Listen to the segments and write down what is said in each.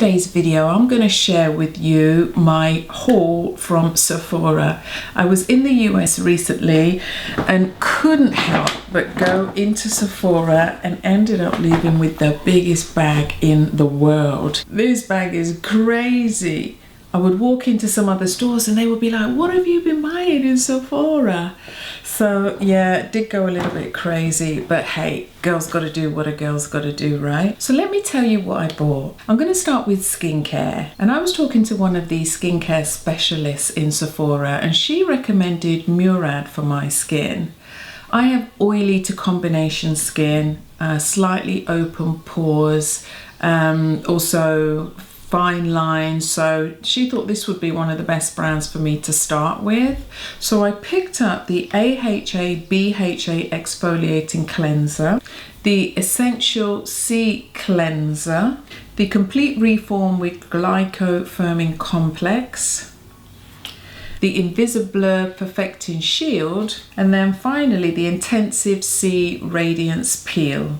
today's video, I'm going to share with you my haul from Sephora. I was in the US recently and couldn't help but go into Sephora and ended up leaving with the biggest bag in the world. This bag is crazy. I would walk into some other stores and they would be like, what have you been buying in Sephora? So yeah, it did go a little bit crazy, but hey, girls got to do what a girl's got to do, right? So let me tell you what I bought. I'm going to start with skincare. And I was talking to one of these skincare specialists in Sephora and she recommended Murad for my skin. I have oily to combination skin, slightly open pores, also fine lines, so she thought this would be one of the best brands for me to start with. So I picked up the AHA BHA exfoliating cleanser, the Essential C cleanser, the Complete Reform with Glyco Firming Complex, the Invisiblur Perfecting Shield, and then finally the Intensive C Radiance Peel.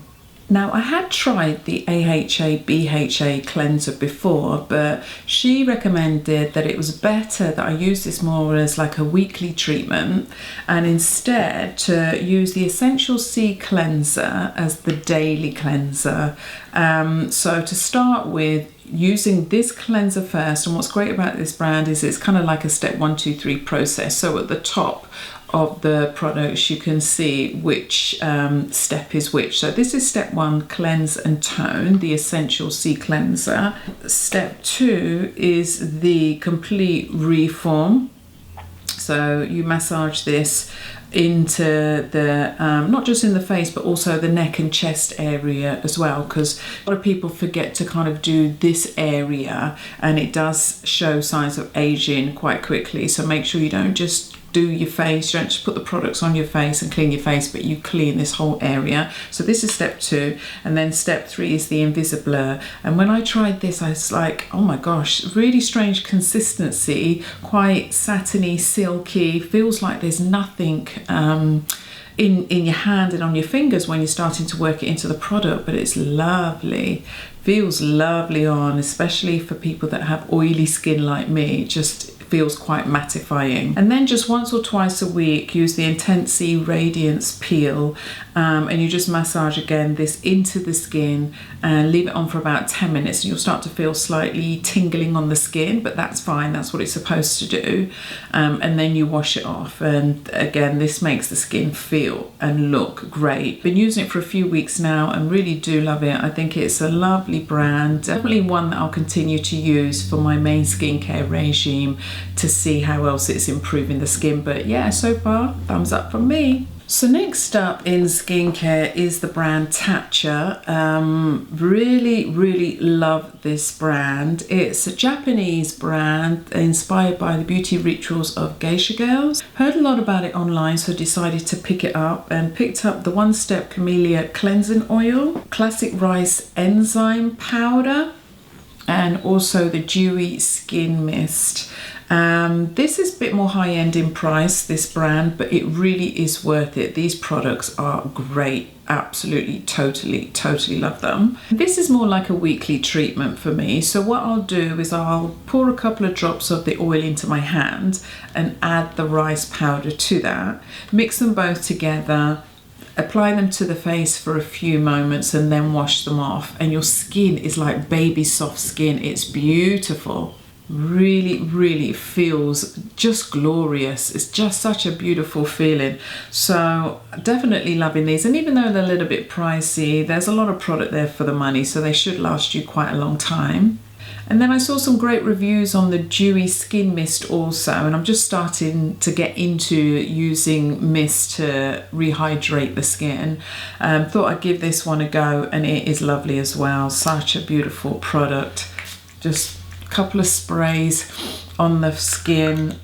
Now, I had tried the AHA BHA cleanser before, but she recommended that it was better that I use this more as like a weekly treatment and instead to use the Essential C cleanser as the daily cleanser. So to start with, using this cleanser first, and what's great about this brand is it's kind of like a step 1, 2, 3 process. So at the top of the products you can see which step is which. So this is step 1, cleanse and tone, the Essential C cleanser. Step 2 is the Complete Reform. So you massage this into the not just in the face but also the neck and chest area as well, because a lot of people forget to kind of do this area and it does show signs of aging quite quickly. So make sure you don't just do your face, you don't just put the products on your face and clean your face, but you clean this whole area. So this is step 2, and then step 3 is the Invisiblur. And when I tried this, I was like, oh my gosh, really strange consistency, quite satiny, silky, feels like there's nothing in your hand and on your fingers when you're starting to work it into the product, but it's lovely. Feels lovely on, especially for people that have oily skin like me. Just feels quite mattifying. And then just once or twice a week, use the Intense C Radiance Peel, and you just massage again this into the skin and leave it on for about 10 minutes and you'll start to feel slightly tingling on the skin, but that's fine, that's what it's supposed to do. And then you wash it off, and again this makes the skin feel and look great. Been using it for a few weeks now and really do love it. I think it's a lovely brand, definitely one that I'll continue to use for my main skincare regime to see how else it's improving the skin. But yeah, so far thumbs up from me. So next up in skincare is the brand Tatcha. Really love this brand. It's a Japanese brand inspired by the beauty rituals of geisha girls. Heard a lot about it online, so decided to pick it up and picked up the One Step Camellia Cleansing Oil, Classic Rice Enzyme Powder, and also the Dewy Skin Mist. This is a bit more high-end in price, this brand, but it really is worth it. These products are great. Absolutely, totally love them. This is more like a weekly treatment for me. So what I'll do is I'll pour a couple of drops of the oil into my hand and add the rice powder to that. Mix them both together. Apply them to the face for a few moments and then wash them off, and your skin is like baby soft skin. It's beautiful. Really feels just glorious. It's just such a beautiful feeling. So definitely loving these, and even though they're a little bit pricey, there's a lot of product there for the money, so they should last you quite a long time. And then I saw some great reviews on the Dewy Skin Mist also, and I'm just starting to get into using mist to rehydrate the skin. Thought I'd give this one a go, and it is lovely as well. Such a beautiful product. Just a couple of sprays on the skin.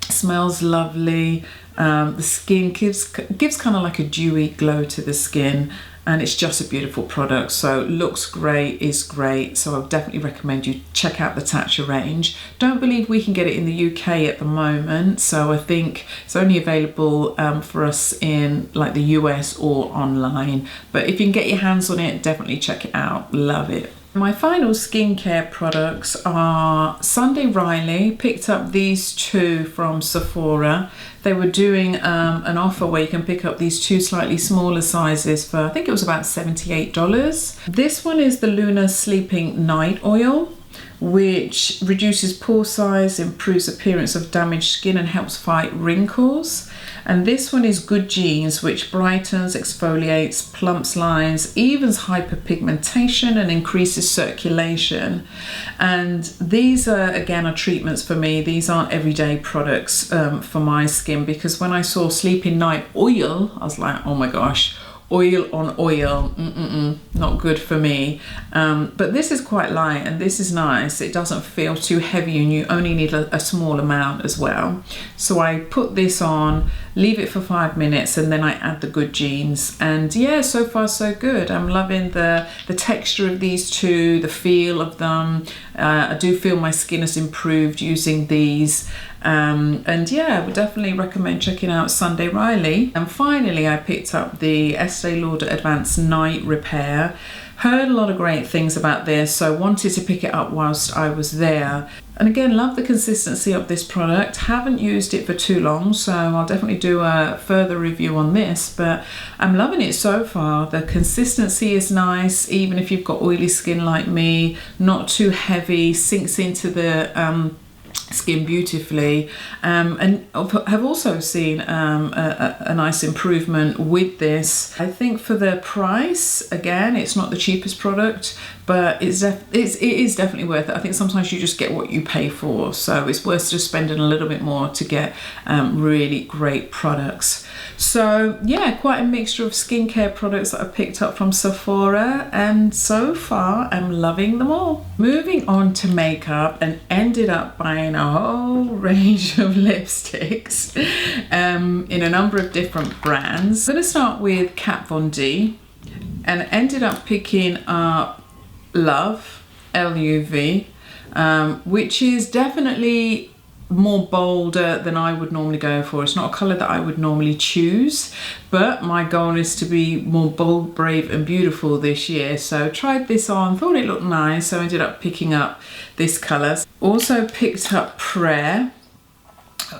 Smells lovely. The skin gives kind of like a dewy glow to the skin. And it's just a beautiful product. So looks great, is great. So I definitely recommend you check out the Tatcha range. Don't believe we can get it in the UK at the moment. So I think it's only available for us in like the US or online. But if you can get your hands on it, definitely check it out. Love it. My final skincare products are Sunday Riley. Picked up these two from Sephora. They were doing an offer where you can pick up these two slightly smaller sizes for, I think it was about $78. This one is the Lunar Sleeping Night Oil, which reduces pore size, improves appearance of damaged skin and helps fight wrinkles. And this one is Good Genes, which brightens, exfoliates, plumps lines, evens hyperpigmentation and increases circulation. And these are, again, are treatments for me. These aren't everyday products for my skin, because when I saw Sleeping Night Oil, I was like, oh my gosh, oil on oil, not good for me. But this is quite light and this is nice. It doesn't feel too heavy and you only need a small amount as well. So I put this on, leave it for 5 minutes, and then I add the Good Genes. And yeah, so far so good. I'm loving the texture of these two, the feel of them. I do feel my skin has improved using these. And yeah, I would definitely recommend checking out Sunday Riley. And finally, I picked up the Estee Lauder Advanced Night Repair. Heard a lot of great things about this, so wanted to pick it up whilst I was there. And again, love the consistency of this product. Haven't used it for too long, so I'll definitely do a further review on this, but I'm loving it so far. The consistency is nice, even if you've got oily skin like me, not too heavy, sinks into the skin beautifully, and have also seen a nice improvement with this. I think for the price, again, it's not the cheapest product, but it is definitely worth it. I think sometimes you just get what you pay for, so it's worth just spending a little bit more to get really great products. So yeah, quite a mixture of skincare products that I picked up from Sephora, and so far I'm loving them all. Moving on to makeup, and ended up buying a whole range of lipsticks in a number of different brands. I'm going to start with Kat Von D, and ended up picking up Love, L-U-V, which is definitely more bolder than I would normally go for. It's not a colour that I would normally choose, but my goal is to be more bold, brave and beautiful this year. So tried this on, thought it looked nice, so ended up picking up this colour. Also picked up Prayer,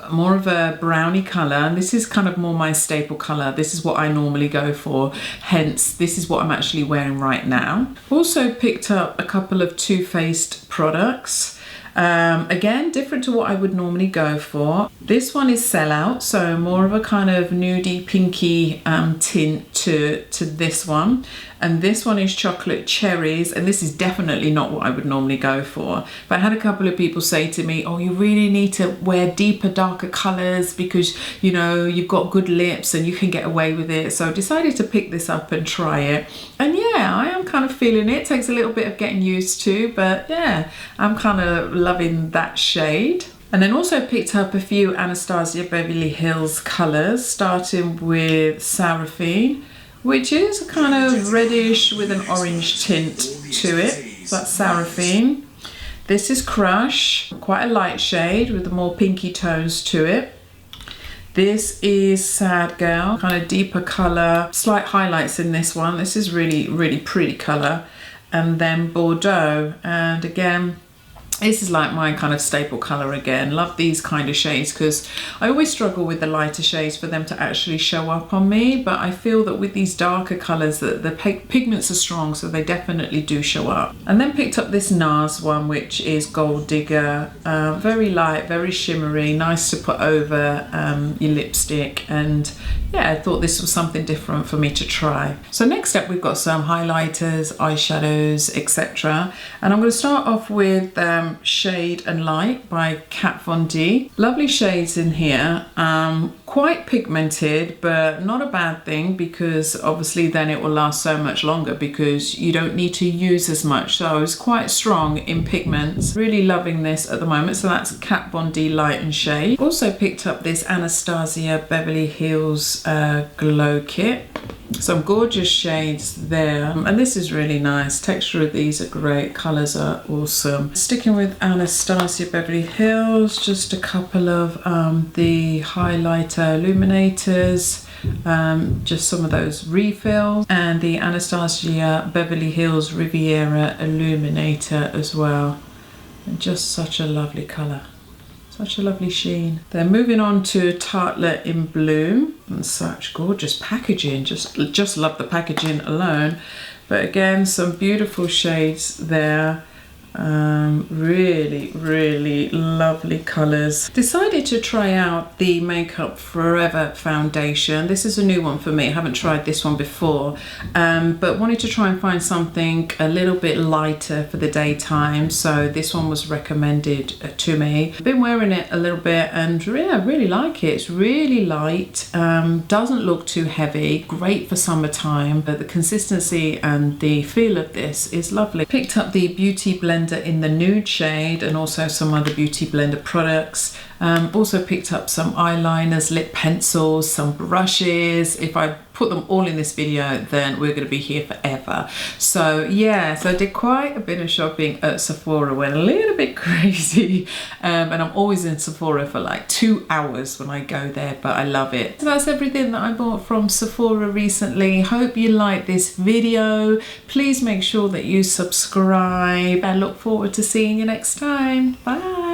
more of a brownie colour, and this is kind of more my staple colour. This is what I normally go for, hence this is what I'm actually wearing right now. Also picked up a couple of Too Faced products. Again, different to what I would normally go for. This one is Sellout, so more of a kind of nudie pinky tint to this one. And this one is Chocolate Cherries, and this is definitely not what I would normally go for. But I had a couple of people say to me, oh, you really need to wear deeper, darker colours because, you know, you've got good lips and you can get away with it. So I decided to pick this up and try it. And yeah, I am kind of feeling it. It takes a little bit of getting used to, but yeah, I'm kind of loving that shade. And then also picked up a few Anastasia Beverly Hills colours, starting with Seraphine, which is a kind of reddish with an orange tint to it. So that's Seraphine. This is Crush, quite a light shade with the more pinky tones to it. This is Sad Girl, kind of deeper colour, slight highlights in this one. This is really, really pretty colour. And then Bordeaux, and again, this is like my kind of staple colour again. Love these kind of shades because I always struggle with the lighter shades for them to actually show up on me, but I feel that with these darker colours that the pigments are strong, so they definitely do show up. And then picked up this NARS one, which is Gold Digger. Very light, very shimmery, nice to put over your lipstick, and yeah, I thought this was something different for me to try. So next up we've got some highlighters, eyeshadows, etc. And I'm going to start off with Shade and Light by Kat Von D. Lovely shades in here, quite pigmented, but not a bad thing because obviously then it will last so much longer because you don't need to use as much. So it's quite strong in pigments. Really loving this at the moment. So that's Kat Von D Light and Shade. Also picked up this Anastasia Beverly Hills Glow Kit. Some gorgeous shades there, and this is really nice. Texture of these are great, colors are awesome. Sticking with Anastasia Beverly Hills, just a couple of the highlighter illuminators. just some of those refills, and the Anastasia Beverly Hills Riviera Illuminator as well. And just such a lovely colour. Such a lovely sheen. Then moving on to Tartelette in Bloom, and such gorgeous packaging. Just love the packaging alone. But again, some beautiful shades there. Really lovely colours. Decided to try out the Makeup Forever foundation. This is a new one for me. I haven't tried this one before, but wanted to try and find something a little bit lighter for the daytime, so this one was recommended to me. I've been wearing it a little bit and yeah, I really like it. It's really light, doesn't look too heavy, great for summertime, but the consistency and the feel of this is lovely. Picked up the Beauty Blender in the nude shade and also some other Beauty Blender products. Also picked up some eyeliners, lip pencils, some brushes. If I put them all in this video, then we're going to be here forever. So yeah, so I did quite a bit of shopping at Sephora, went a little bit crazy, and I'm always in Sephora for like 2 hours when I go there, but I love it. So that's everything that I bought from Sephora recently. Hope you like this video. Please make sure that you subscribe. I look forward to seeing you next time. Bye.